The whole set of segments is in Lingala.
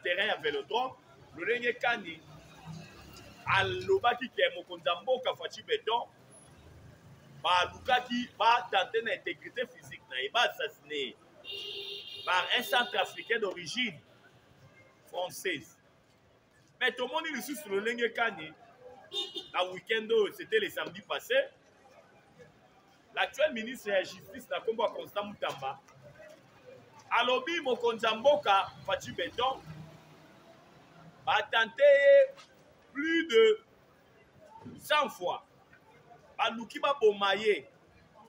terrain ya Vélodrome lolenge kani alobaki ke mokonzi ya mboka Faci Beton balukaki batente na intégrité physique na ye baassassiné par un centre africain d'origine française. Mais tout le monde ici sur le Lenge Kani, la week-end, c'était le samedi passé, l'actuel ministre de la Justice, la Combo Constant Moutamba, a lobby Mokonzamboka Faci Beton, a tenté plus de 100 fois, a Lukiba Bomaye,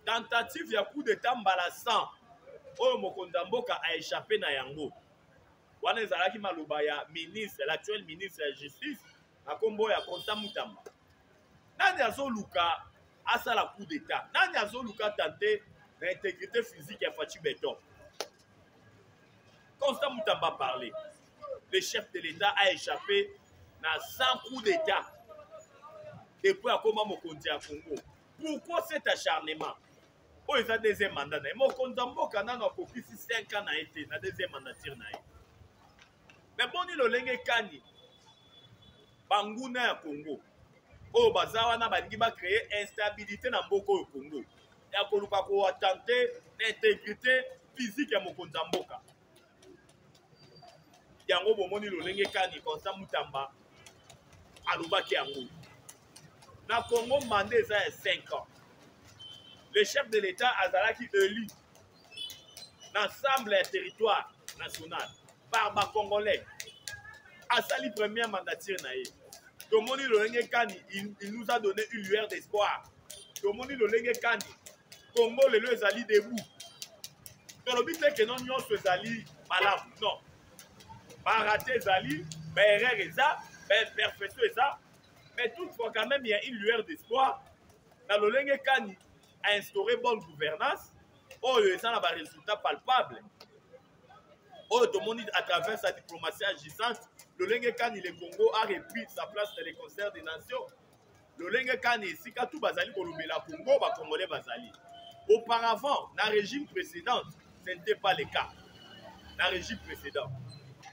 tentative ya coup d'état mbalassant, où Mokonzamboka a échappé na yango. Wana ezalaki maloba ya ministre, l'actuel ministre de la Justice, na kombo ya Constant Moutamba. Nani azoluka asala coup d'état? Nani azoluka tenter l'intégrité physique ya Faci Beton? Constant Moutamba a parlé. Le chef de l'État a échappé na 100 coups d'état depuis akoma mokonzi ya Congo. Pourquoi cet acharnement? Oh, ils ont deuxième mandat. Mokonzi mboka nano akokisi 5 ans na été na deuxième mandature na ye. Mais bon, il lolenge kani banguna ya Congo. Oh, bazawa na balingi ba créer instabilité na mboko au Congo. Ya koluka ko tenter l'intégrité physique ya mokonzi mboka. Yango bomoni lolenge kani Constant Moutamba alobaki yango. Na Congo mandé eza ya 5 ans. Le chef de l'État azalaki élu l'ensemble du territoire national par les Congolais. À sa première mandature, Tomoni Lolenge Kani, il nous a donné une lueur d'espoir. Tomoni Lolenge Kani, Congo le lieu Zali debout. Dans le but c'est que non nous Zali malade. Non. Pas raté Zali, erreur ça, perfection ça. Mais toutefois quand même il y a une lueur d'espoir. Dans Lolenge Kani a instauré bonne gouvernance. Oh, il y a un résultat palpable. Oh, tout le monde, à travers sa diplomatie agissante, le Lenge Kani, le Congo a repris sa place dans les concerts des nations. Le Lenge Kani, si tout Bazali Kolobela Congo, va Congolais Bazali. Auparavant, dans le régime précédent, ce n'était pas le cas. Dans le régime précédent.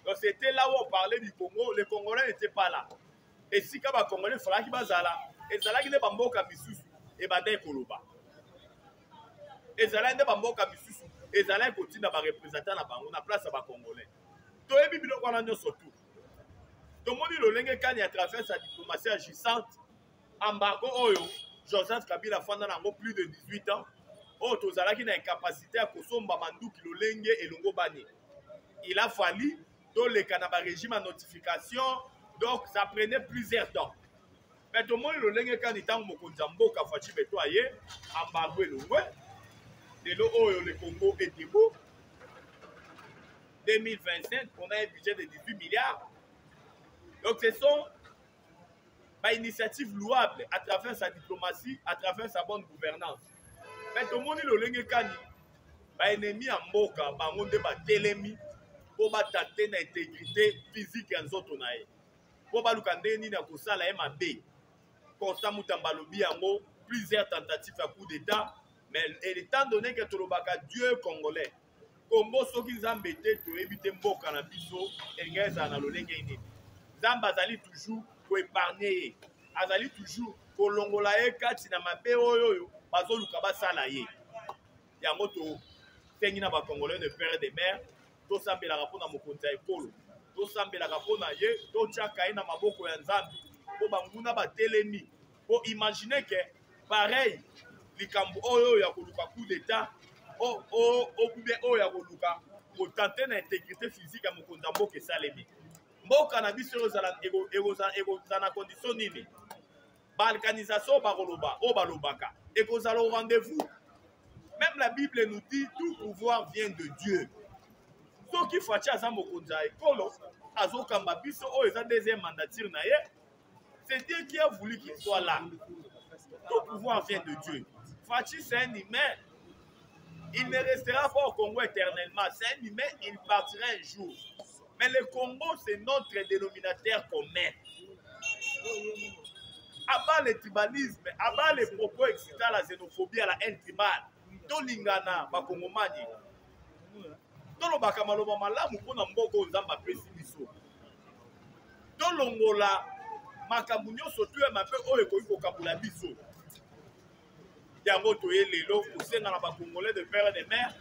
Donc c'était là où on parlait du Congo, les Congolais n'étaient pas là. Et si les Congolais, il fallait qu'ils Bazala, et ça là qui n'est pas Mboka Misusu, et Badé Koloba. Et ça là, il n'est pas Mboka Misusu. Et ça là, continue à représenter la place à Congolais. Tout le monde surtout. Tout le monde le Kani à travers sa diplomatie agissante. Embargo Oyo, Joseph Kabila Fanda n'a plus de 18 ans. Oh, Tozala qui n'a une capacité à consommer Mandou qui le Lenge et Longo Bani. Il a fallu tout le Kanaba régime en notification. Donc ça prenait plusieurs temps. Mais tout le monde le Kani tant Mokonzambo Faci Beton aye, embargo et Longo. Le Congo est debout. 2025, on a un budget de 18 milliards. Donc ce sont des initiatives louables à travers sa diplomatie, à travers sa bonne gouvernance. Mais tout le monde le Lenge Kani, ennemi en Mboka, bangonde ba telemi, pour tenter l'intégrité physique en zotonae. Pour balukande ni na kosala MAB. Constant Moutamba lobi yango, plusieurs tentatives à coup d'état. Mais étant donné que Tolobaka Dieu congolais, Congo soki zambete to éviter mboka na biso engeza na lolenge ini. Zamba azali toujours pour épargner, azali toujours pour longola ye kati na mabe oyo bazoluka basala ye. Yango to tengi na ba congolais de père de mère, to sambela rapona mokonzi ya ekolo, to sambela rapona ye, to tiaka ye na maboko ya Nzambe, po banguna ba telemi, po imaginer que pareil likambo oyo ya koluka coup d'état ou ya koluka pour tenter l'intégrité physique à mokonzi mboka esalemi mboka na biso ekozala condition nini balkanisation bakoloba o balobaka ekozala au rendez-vous. Même la Bible nous dit tout pouvoir vient de Dieu. Soki Faci aza mokonzi ya ekolo azokamba biso oyo eza deuxième mandature na ye, c'est Dieu qui a voulu qu'il soit là. Tout pouvoir vient de Dieu. Faci, c'est un humain. Il ne restera pas au Congo éternellement. C'est un humain, il partira un jour. Mais le Congo, c'est notre dénominateur commun. Abat le tribalisme, abat les propos excitant à la xénophobie, à la haine tribale. Tolingana, Bakongomani. Tolo bakamaloba malamu pona mboko nzamba pesi biso. tozolongola makambo nyonso tu ya mabe oyo ekoki kokabola biso yango toye lelo kosenga na bakongolais de père de mère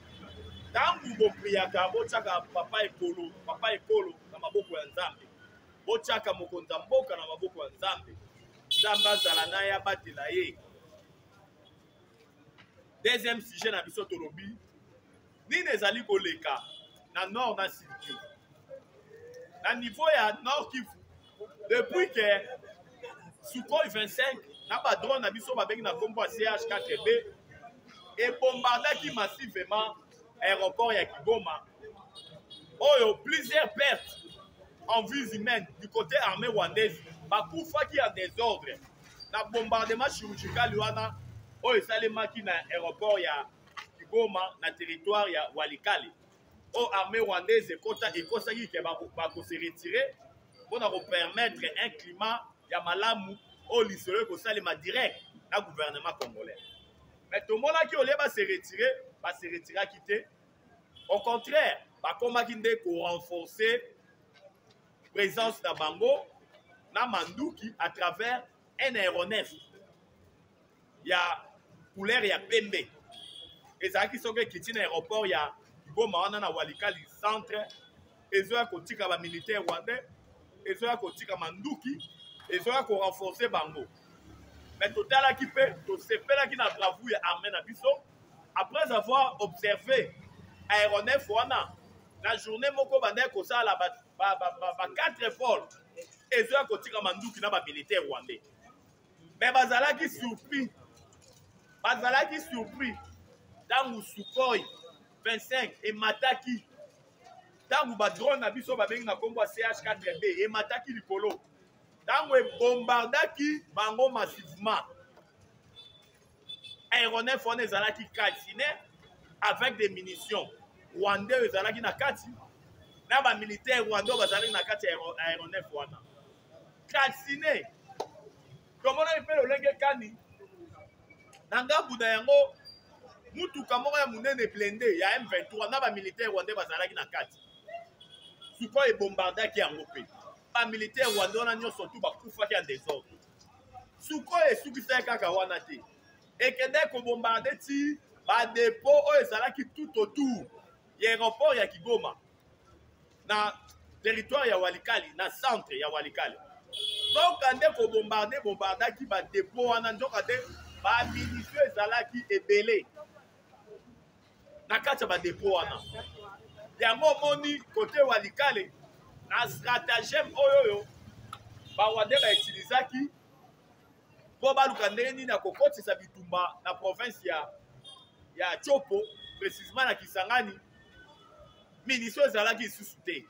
ntango bopriaka botyaka papa ekolo na maboko ya nzambe botyaka mokonzi ya mboka na maboko ya nzambe nzambe azala na ye abatela ye. Deuxième sujet na biso tolobi nini ezali koleka na nord na sud Kivu. Na niveau ya nord Kivu depuis que Sukhoi 25 na badrone na biso babengi na kombo ya CH4B ebombardaki massivement aéroport ya Kigoma oyo plusieurs pertes en vies humaines du côté armée rwandaise bakufaki en désordre na bombardement chirurgical wana oyo esalemaki na aéroport ya Kigoma na territoire ya Walikale oyo armée rwandaise ekosaki ke bakose retire mpona kopermettre un climat ya malamu oyo lisolo ekosalema direct na gouvernement congolais. Mais tomonaki olie base retiraki te, au contraire bakomaki nde korenforcer présence na bango na manduki à travers un aéronef ya couleur ya pembe ezalaki soki ekiti na aéroport ya Goma wana na Walikali centre ezoya kotika bamilitaire rwandais ezoya kotika manduki ezoya korenforcer bango. Mais totalaki mpe tosepelaki na bravoure ya armée na biso après avoir observé aéronef wana na journée moko bandaki kosala ba 4 vols ezoya kotika manduki na bamilitaire rwandais. Mais bazalaki surpris ntango Sukhoi 25 emataki ntango badrone na biso babengi na kombo ya CH4B emataki likolo ntango ebombardaki bango massivement aéronef wana ezalaki calciné avec des munitions rwandais oyo ezalaki na kati na bamilitaire rwandais oyo bazalaki na kati ya aéronef wana calciné. Tomonaki mpe lolenge kani na ngambu na yango mutuka moko ya munene blende ya M23 na bamilitaire rwandais bazalaki na kati Sukhoi ebombardaki yango mpe bamilitaire rwandais wana nyonso tu bakufaki ya désordre. Sukhoi esukisaki kaka wana te ekendaki kobombarde ti badepo oyo ezalaki tout autour ya aéroport ya Kigoma na territoire ya Walikali na centre ya Walikali. Nzoka nde bombardaki badepo wana nzoka te baministre ezalaki ebele na kati ya badepo wana yango omoni kote Walikale na stratagème oyo barwandais bautilisaki mpo baluka ndenge nini ya kokotisa bitumba na province ya Chopo précisément na Kisangani munition ezalaki lisusu te.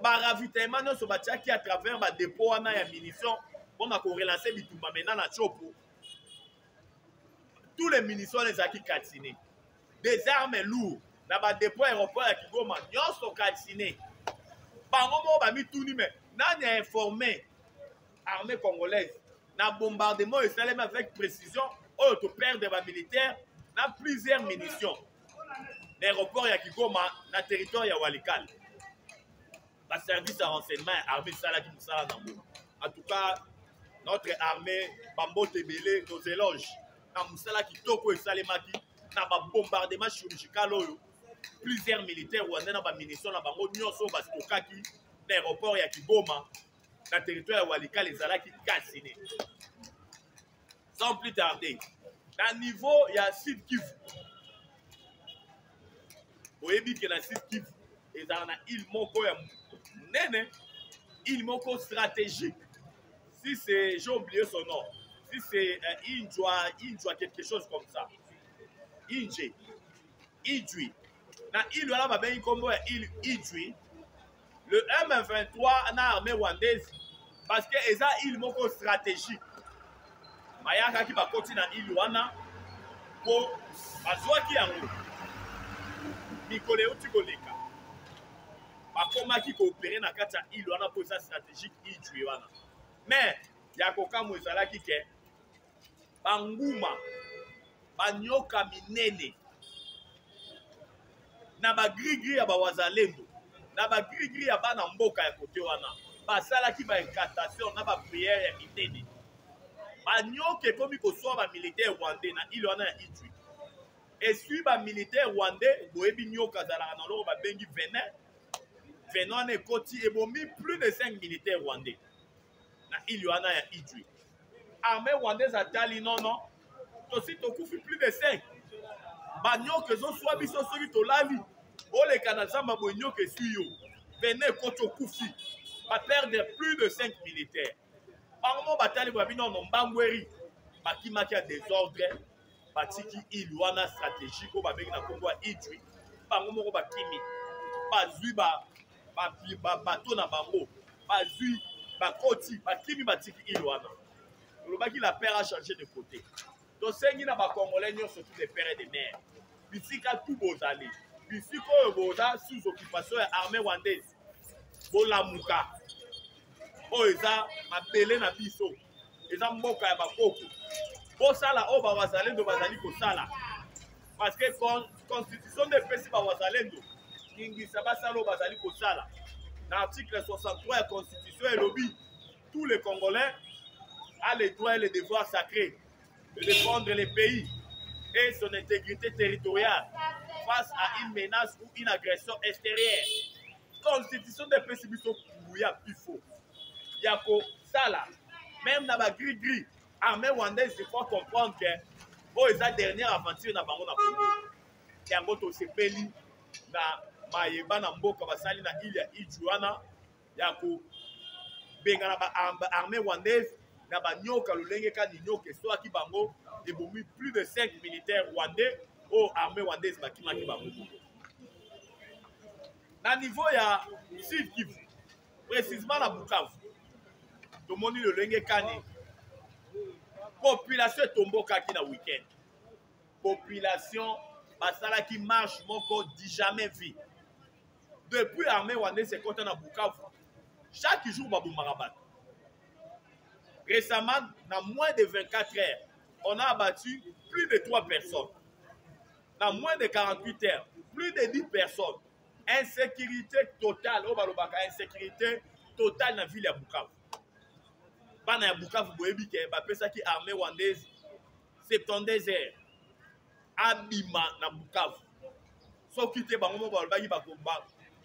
Baravitaillement nyonso batiaki à travers badepo wana ya munition mpona korelancer bitumba maintenant na Chopo. Tous les munitions ezalaki calciné, des armes lourdes na badepo aéroport ya Kigoma nyonso calciné. Bango moko bamituni me nani a informé armée congolaise na bombardement esalemi avec précision oyo toperdre bamilitaire na plusieurs munitions na aéroport ya Kigoma na territoire ya Walikale. Ba service à renseignement armée esalaki mosala nango. En tout cas notre armée bambote ebele nos éloges na mosala kitoko esalemaki na babombardement chirurgical oyo plusieurs militaires rwandais na bamunition na bango nyonso bastokaki na aéroport ya Kigoma na territoire ya Walikale ezalaki calciné. Sans plus tarder na niveau ya Sud Kivu oyebi ke na Sud Kivu ezala na île moko ya munene, île moko stratégique. Si c'est, j'ai oublié son nom, si c'est Injwa quelque chose comme ça, Idjwi na île wana babengi kombo ya île Idjwi. Le M23 na armée rwandaise parce que eza île moko stratégique bayakaki bakoti na île wana po bazwaki yango mikolo euti koleka bakomaki koopere na kati ya île wana po eza stratégique Idjwi wana. Mais ya kokamwa ezalaki ke banguma banyoka minene na bagrigri ya bawazalendo na bagrigri ya bana mboka ya kote wana basalaki baincantation na bapriere ya minene banyoka ekomi kozwa bamilitaire rwandais na ile wana ya Ituri esui bamilitaire rwandais boyebi nyoka azalaka na loko babengi venin wana ekoti ebomi plus de 5 militaires rwandais na ile wana ya Ituri armée rwandaise atali nono tosi tokufi plus de 5 banyoka ezoswa biso soki tolali oleka na zamba boye nyoka esui yo venin ekoti okufi baperdre plus de 5 militaires bango batali boya binono mbangweri bakimaki ya désordre batiki ile wana stratégique oyo babengi na kongo ya Ituri bango moko bakimi bazwi bato na bango bazwi bakoti bakimi batiki ile wana olobaki la père a changé de côté tosengi na bakongolais nyonso tous les pères et des mères bisika tu bozali bisika oyo boza sous occupation ya armée rwandaise bolamuka oyo eza mabele na biso eza mboka ya bakoko bosala oyo bawazalendo bazali kosala parce que constitution nde epesi bawazalendo kingisa basala oyo bazali kosala na article 63 ya constitution elobi tous les congolais a les droits et les devoirs sacrés de défendre le pays et son intégrité territoriale face à une menace ou une agression extérieure. Constitution de pesi biso kuya pifo ya kosala même na bagri-gri armée rwandaise il faut comprendre que oyo eza dernière aventure na bango na Congo yango tosepeli na mayeba na mboka basali na ile ya Ituri wana ya kobenga na baarmée rwandaise na banyoka lolenge kani nyoka eswaki bango ebomi plus de 5 militaires rwandais oyo armée rwandaise bakimaki bango na niveau ya Sud Kivu précisément na Bukavu tomoni lolenge kani population etombokaki na week-end population basalaki marche moko di jamais vu depuis armée rwandaise ekota na Bukavu chaque jour babomaka bato récemment dans moins de 24 heures on a abattu plus de 3 personnes dans moins de 48 heures plus de 10 personnes insécurité totale oyo balobaka insécurité totale na ville ya Bukavu bana ya Bukavu boyebi ke bapesaki armée rwandaise 72 heures abima na Bukavu soki te bango moko balobaki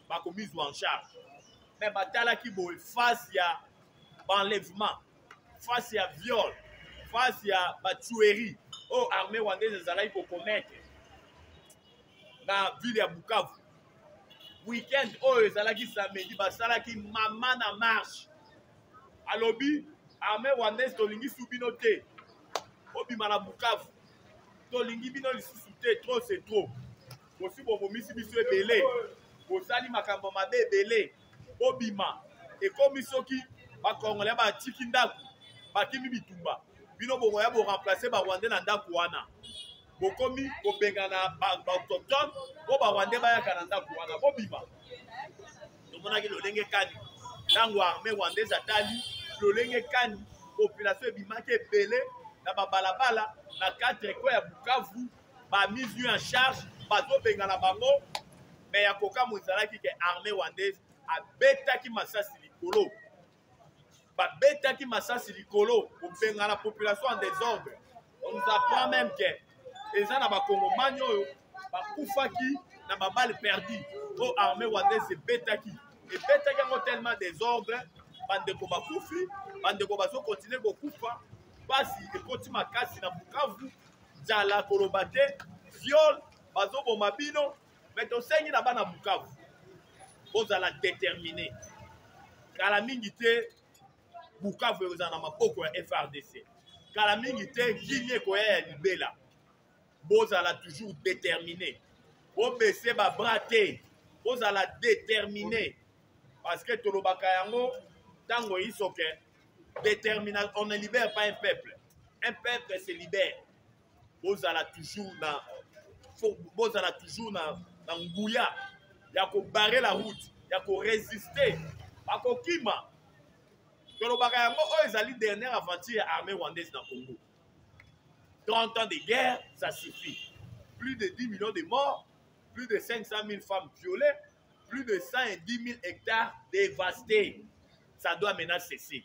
bakomizwa en charge mais batalaki boye face ya enlèvement face ya viol face ya batuerie oyo armée rwandaise ezalaki kokomete na ville ya Bukavu weekend oyo ezalaki samedi basalaki mama na marche alobi armée rwandaise tolingi su bino te obima na Bukavu tolingi bino lisusu te trop c'est trop bosi bobomisi biso ebele bosali makambo mabe ebele obima ekomi soki bakongolais batiki ndako bakimi bitumba bino bomoya boremplace barwandais na ndako wana bokomi kobenga na baautochtone po barwandais bayaka na ndako wana bobima tomonaki lolenge kani ntango armée rwandaise atali lolenge kani population ebimaki ebele na babalabala na 4 coin ya Bukavu bamise en charge bazobenga na bango mais ya kokamo ezalaki ke armée rwandaise abetaki masasi likolo babetaki masasi likolo kobenga na population en désordre on nous apprend même que eza na bakongomani oyo bakufaki na babale perdu oyo armée rwandaise ebetaki yango tellement désordre bandeko bakufi bandeko bazokontinue kokufa pasi ekoti makasi na Bukavu nzala koloba te viol bazoboma bino mais tosengi na bana Bukavu bozala déterminé kala mingi te Bukavu eza na maboko ya FRDC kala mingi te kimie koya ya libela bozala toujours déterminé bobese babra te bozala déterminé parce que tolobaka yango tango isoke détermination on ne libère pas un peuple se libère bozala toujours na nguya ya kobarrer la route ya korésister bakokima tolobaka yango oyo ezali dernière aventure ya armée rwandaise na Congo 30 ans de guerre ça suffit plus de 10 millions de morts plus de 500 000 femmes violées plus de 110 000 hectares dévastés ça doit maintenant cesser.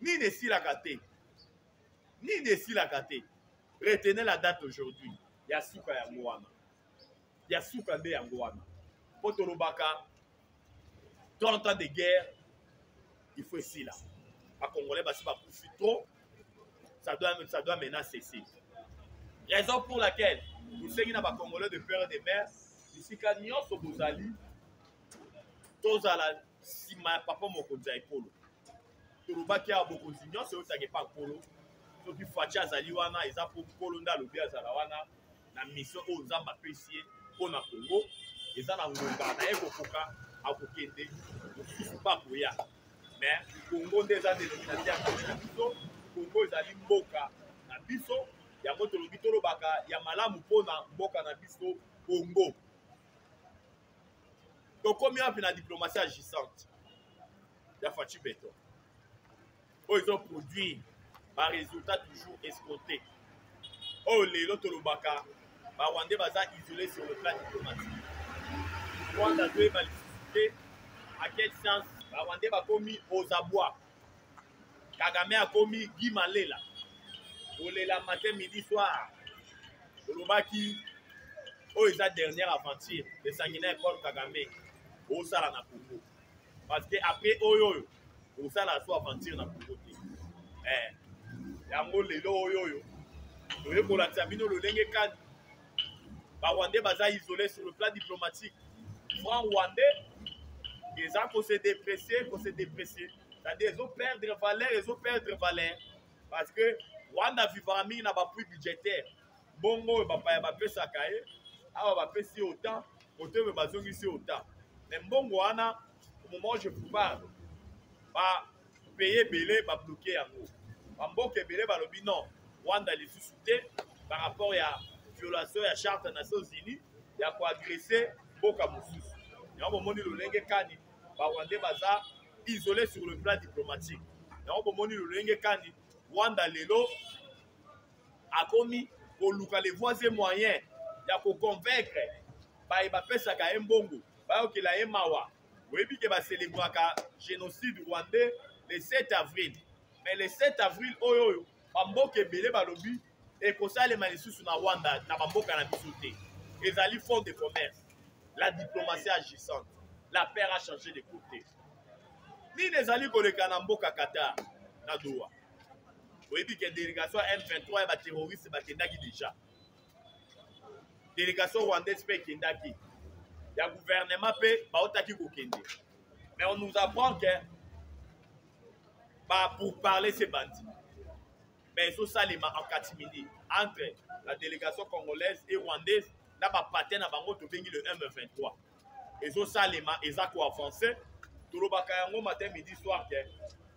Ni ne si la kate. Ni ne si la kate. Retenez la date aujourd'hui. Yasuka Yangoana. Yasuka de Yangoana. Potolobaka, 30 ans de guerre, il faut ici là. À Congolais, parce que trop, ça doit maintenant cesser. Raison pour laquelle nous sommes les Congolais de père et de mère, ici, quand nous sommes aux alliés, tous à la sima, papa mon konza epolo. Tolobaki a beaucoup d'union, c'est aussi pas polo. Ceux qui font azali wana, ils ont pour polo nda lobi azala wana, na mission aux zamba pesier pour na Congo, ils ont na ngomba na ekokoka a kokende, pas pour ya. Mais Congo des années de Congo ezali mboka na biso, ya moto lobi tolobaka ya malamu pona mboka na biso Congo. Donc, combien de la diplomatie agissante? Il y a Fachi Béton. Ils ont produit un résultat toujours escompté. Oh, les autres Lobaka, Rwanda va isolé sur le plan diplomatique. Rwanda doit malicier à quel sens Rwanda va commis aux abois. Kagame a commis Guy Malela. Olela matin, midi, soir. Lobaki, oh, ils ont dernière aventure. Les sanguinaires Paul Kagame. Au sala na Congo. Parce que après oyo au sala so aventure na Congo. Yango lelo oyo. Oyo ko la tabino le lenge kan. Ba Rwandais baza isolé sur le plan diplomatique. Franc Rwandais ils ont se dépressé, c'est-à-dire ils ont perdre valeur, parce que Rwanda vivra mis na ba plus budgétaire. Bongo ba pa pesa kaye, awa ba pesi autant, autant me bazongi si autant. Mais bon, au moment où je vous parle, payer belé, bloquer un mot. Bon, que belé, non. Rwanda les sous-soutés par rapport à la violation de la charte des Nations Unies, il y a quoi agresser Boka Moussous. Il y a un moment où le Lengue Kani, Rwanda baza isolé sur le plan diplomatique. Il y a un moment où le Lengue Kani, Rwanda Lelo a commis pour les voisins moyens, il y a pour convaincre, il va faire ça à un bongo. Que la Mawa, oui, que va célébrer le génocide rwandais le 7 avril. Mais le 7 avril, Bamboke Bele Balobi, et que ça, les manissus sur Rwanda, na Bamboka na bisoté. Ils allaient fond de commerce, la diplomatie agissante, la paix a changé de côté. Ni les alliés que le Kanamboka Qatar, na Doha. Oui, que la délégation M23 et les terroristes, c'est déjà. Délégation rwandaise, c'est Kendaki. Le gouvernement peut baotaki kokende. Mais on nous apprend que pour parler ces bandits. Mais ils sont en catimini entre la délégation congolaise et rwandaise, n'a pas patin à bango to bengi le M23. Ils sont salima, ils ont quoi avancé. Tout le bakayango matin midi soir que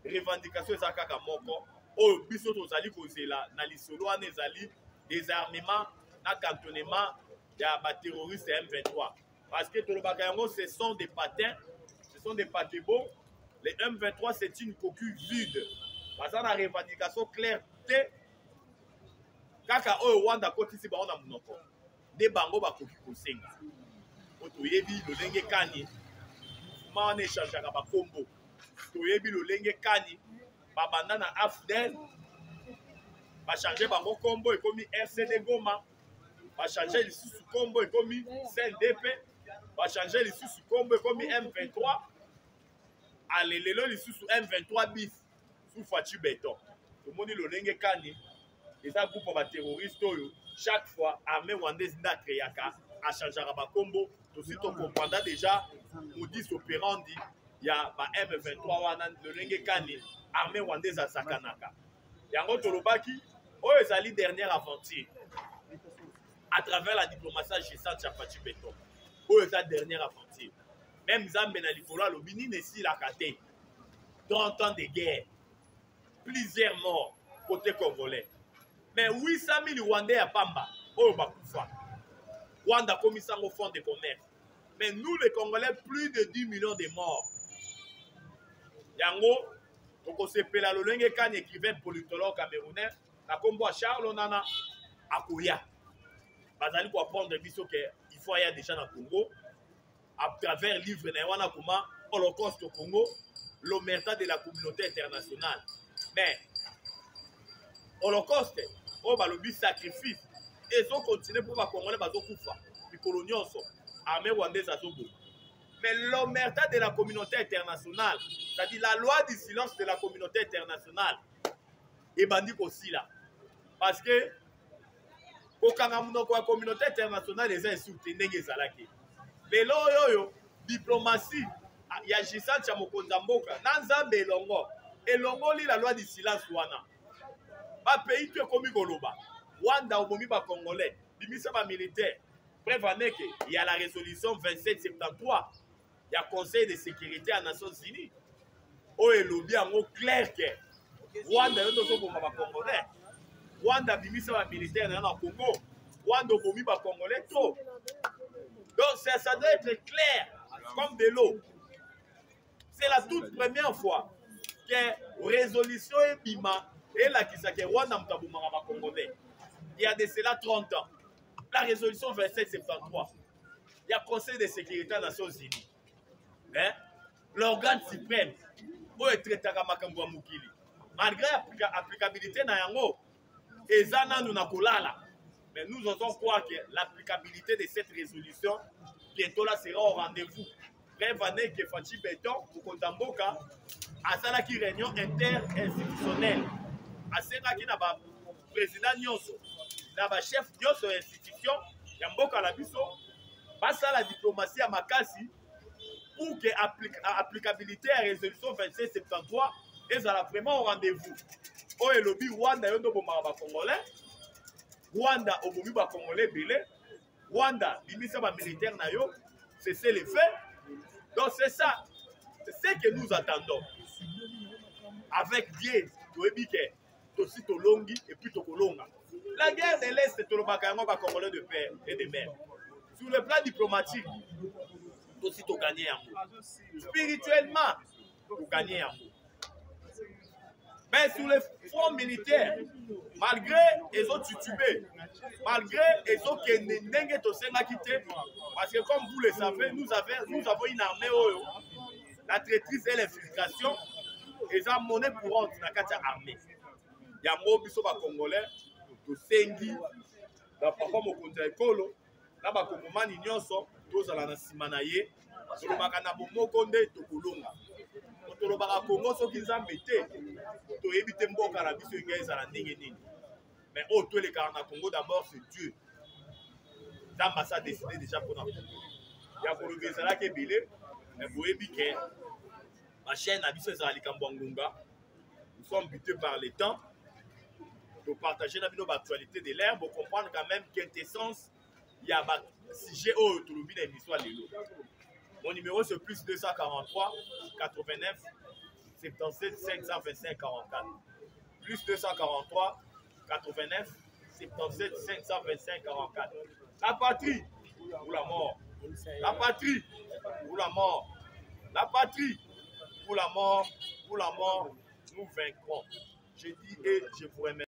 revendication za kaka moko. Oh biso to zali kozela na lisolo ane zali désarmement na cantonnement ya ba terroristes M23. Parce que tout le bagayango, ce sont des patins, ce sont des paquebots. Les M23, c'est une coquille vide. Parce que la revendication claire, kaka oyo Rwanda koti si baona munoko. De bango ba koki kosenga. Oto yebi lo lenge kani. Ma on échange ka ba kombo. To yebi lo lenge kani. Ba bandana Afdel. Ba changer bango kombo et komi RCD Goma. Ba changer le sous kombo et komi CNDP. Va changer les sous combo comme M23. Allez, les sous M23 bis sous Fachi Béton. Tout le monde dit le Lenge Kani. Et ça, groupe de terroristes, chaque fois, armée rwandaise n'a créé à changer à combo. Tout de suite, on comprendra déjà, modus operandi, il y a M23, le Lenge Kani, armée rwandaise à Sakanaka. Il y a un autre Lobaki, oh, ils allaient dernière aventure à travers la diplomatie agissante de Fachi Béton. Pour sa dernière aventure. Même Zambé Nalikola, le Bini Nessi la Kate. 30 ans de guerre. Plusieurs morts côté congolais. Mais 800 000 Rwandais à Pamba. Oh, Bakoufa. Rwanda commis au fond de commerce. Mais nous, les Congolais, plus de 10 millions de morts. Yango, on se pèle à l'Olenge Kan, écrivain politologue camerounais, à Combo à Charles Onana, à Kouya. Bazali pour apprendre de biso que il faut y aller déjà dans le Congo, à travers le livre Naïwana Kuma, Holocauste au Congo, l'omerta de la communauté internationale. Mais, Holocauste, on va le sacrifice, et ils ont continué pour les Congolais, les coloniaux, armée rwandaise à Zobo. Mais l'omerta de la communauté internationale, c'est-à-dire la loi du silence de la communauté internationale, est bandit aussi là. Parce que, la communauté internationale, les uns insultés, mais là, diplomatie, il y a Gisant Chamokonzamboka, Nanzambe Elongo, Elongo lit la loi du silence wana. Ba pays tu es comme Goloba, Rwanda au Momi ba Congolais, Bimisa ba militaire, bref, il y a la résolution 2773, il y a Conseil de sécurité à Nations Unies. Oh, et lobby en mot clair que Rwanda est aussi pour ba Congolais. Rwanda Bimisa ba militaire dans le Congo, Rwanda au Momi ba Congolais trop. Donc ça doit être clair, comme de l'eau. C'est la toute première fois que résolution est bima et la qui s'est Rwanda Mtaboumara Congolais. Il y a de cela 30 ans. La résolution 2773. Il y a Conseil de sécurité des Nations Unies. Hein? L'organe suprême. Où est traité à Makambo Mukili. Malgré l'applicabilité na yango, ezana nous na kolala. Mais nous osons croire que l'applicabilité de cette résolution bientôt là sera au rendez-vous. Bref, année que Fachi Béton, pour Kontamboka, à ça qui réunion inter-institutionnelle. À ça qui n'a pas président Nyonso, n'a pas chef Nyonso institution, Yamboka la biso, passe à la diplomatie à Makasi pour que l'applicabilité à la résolution 2773 est vraiment au rendez-vous. Oh, et lobby Rwanda, yondo bomaba Congolais. Rwanda au Bomi ba Congolais belé, Rwanda limite ba militaire na yo, c'est les faits. Donc c'est ça, c'est ce que nous attendons. Avec Dieu, Toebike, Tosi Tolongi et puis Tokolonga. La guerre de l'Est, c'est le Bakango ba Congolais de père et de mère. Sur le plan diplomatique, Tosi to gagner un mot. Spirituellement, to gagner un mot. Mais sur le front militaire, malgré les autres titubés, malgré les autres qui n'ont quitté, parce que comme vous le savez, nous avons une armée, la traîtrise et l'infiltration, et ça monnaie courante dans la armée. Il y a un biso congolais, de Sengi, la papa Mokonza Ekolo, la Bakongomani Nyonso, tous à la Simanaye, sur le Makana Mokonde, Tokolonga. Tolobaka Congo soki nzambe te toyebi te mboka na biso inga ezala ndenge nini. Mais oh tous les cas na Congo d'abord c'est Dieu. Nzambe ça décidé déjà pour nous. Ya kolobi ezalaki ebele mais boyebi ke ma chaîne na biso ezala likambo ngunga. Nous sommes butés par le temps. Pour partager nos actualités de l'air pour comprendre quand même quintessence il y a un sujet au tolobi na émission lelo. Mon numéro c'est plus 243 89 77 525 44. Plus 243 89 77 525 44. La patrie ou la mort. La patrie ou la mort. La patrie ou la mort. Pour la mort, nous vaincrons. Je dis et je vous remercie.